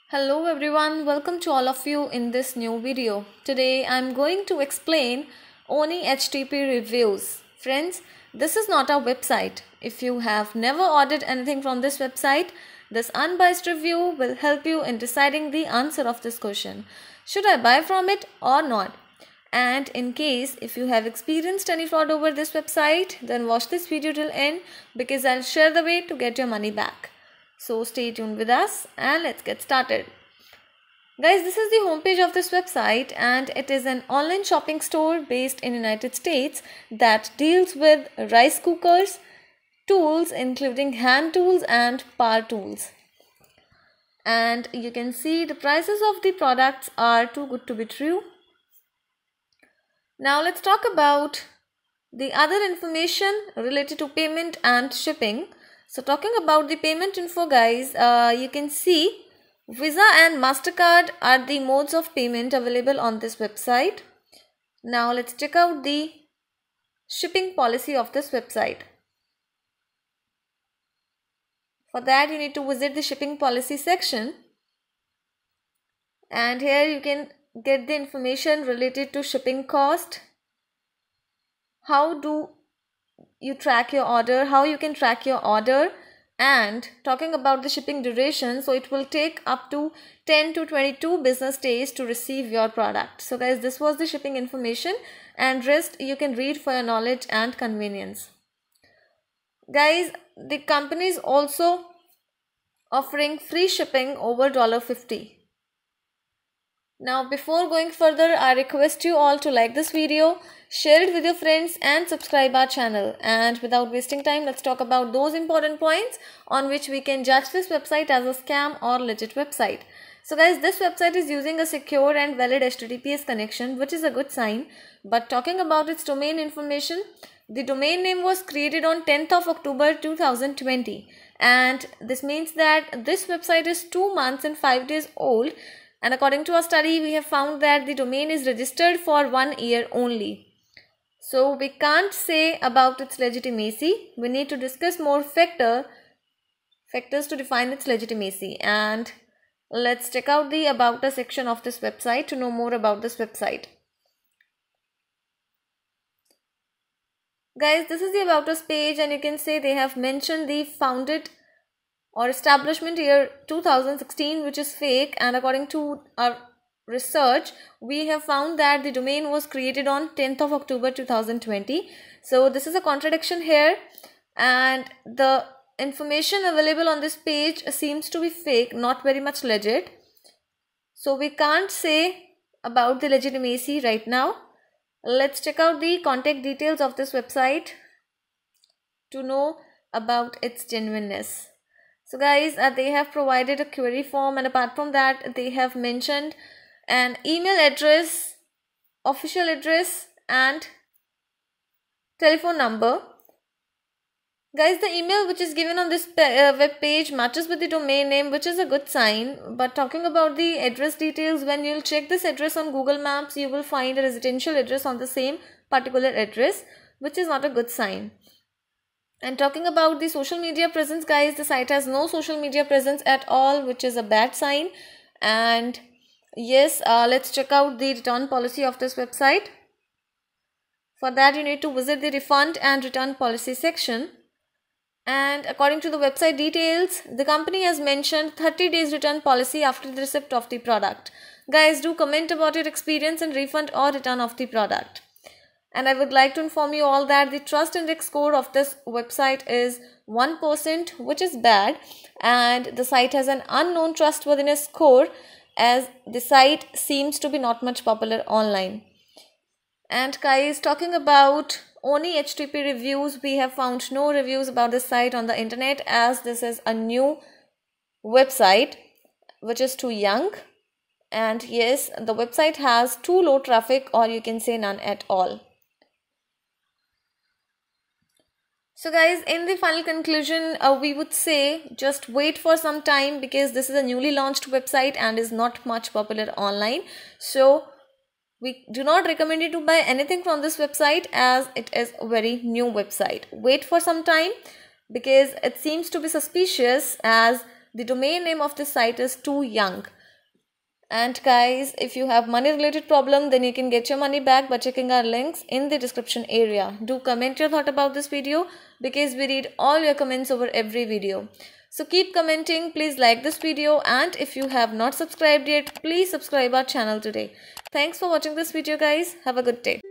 Hello everyone, welcome to all of you in this new video. Today I'm going to explain Oni HTP reviews. Friends, this is not our website. If you have never ordered anything from this website, this unbiased review will help you in deciding the answer of this question. Should I buy from it or not? And in case if you have experienced any fraud over this website, then watch this video till end because I'll share the way to get your money back. So stay tuned with us and let's get started. Guys, this is the homepage of this website and it is an online shopping store based in United States that deals with rice cookers, tools including hand tools and power tools. And you can see the prices of the products are too good to be true. Now let's talk about the other information related to payment and shipping. So talking about the payment info, guys, you can see Visa and MasterCard are the modes of payment available on this website. Now let's check out the shipping policy of this website. For that you need to visit the shipping policy section, and here you can get the information related to shipping cost, how do you track your order, how you can track your order, and talking about the shipping duration, so it will take up to 10 to 22 business days to receive your product. So guys, this was the shipping information and rest you can read for your knowledge and convenience. Guys, the company is also offering free shipping over $50. Now before going further, I request you all to like this video, share it with your friends and subscribe our channel. And without wasting time, let's talk about those important points on which we can judge this website as a scam or legit website. So guys, this website is using a secure and valid HTTPS connection, which is a good sign. But talking about its domain information, the domain name was created on 10th of October 2020. And this means that this website is 2 months and 5 days old. And according to our study, we have found that the domain is registered for 1 year only. So we can't say about its legitimacy. We need to discuss more factors to define its legitimacy. And let's check out the About Us section of this website to know more about this website. Guys, this is the About Us page, and you can say they have mentioned the founded or establishment year 2016, which is fake, and according to our research we have found that the domain was created on 10th of October 2020. So this is a contradiction here, and the information available on this page seems to be fake, not very much legit. So we can't say about the legitimacy right now. Let's check out the contact details of this website to know about its genuineness. So guys, they have provided a query form, and apart from that they have mentioned an email address, official address and telephone number. Guys, the email which is given on this web page matches with the domain name, which is a good sign. But talking about the address details, when you'll check this address on Google Maps, you will find a residential address on the same particular address, which is not a good sign. And talking about the social media presence, guys, the site has no social media presence at all, which is a bad sign. And yes, let's check out the return policy of this website. For that you need to visit the refund and return policy section. And according to the website details, the company has mentioned 30 days return policy after the receipt of the product. Guys, do comment about your experience in refund or return of the product. And I would like to inform you all that the trust index score of this website is 1%, which is bad, and the site has an unknown trustworthiness score as the site seems to be not much popular online. And guys, talking about Oni HTTP reviews, we have found no reviews about this site on the internet, as this is a new website which is too young. And yes, the website has too low traffic, or you can say none at all. So guys, in the final conclusion, we would say just wait for some time, because this is a newly launched website and is not much popular online. So We do not recommend you to buy anything from this website as it is a very new website. Wait for some time because it seems to be suspicious as the domain name of this site is too young. And guys, if you have money related problem, then you can get your money back by checking our links in the description area. Do comment your thought about this video because we read all your comments over every video. So keep commenting, please like this video, and if you have not subscribed yet, please subscribe our channel today. Thanks for watching this video guys. Have a good day.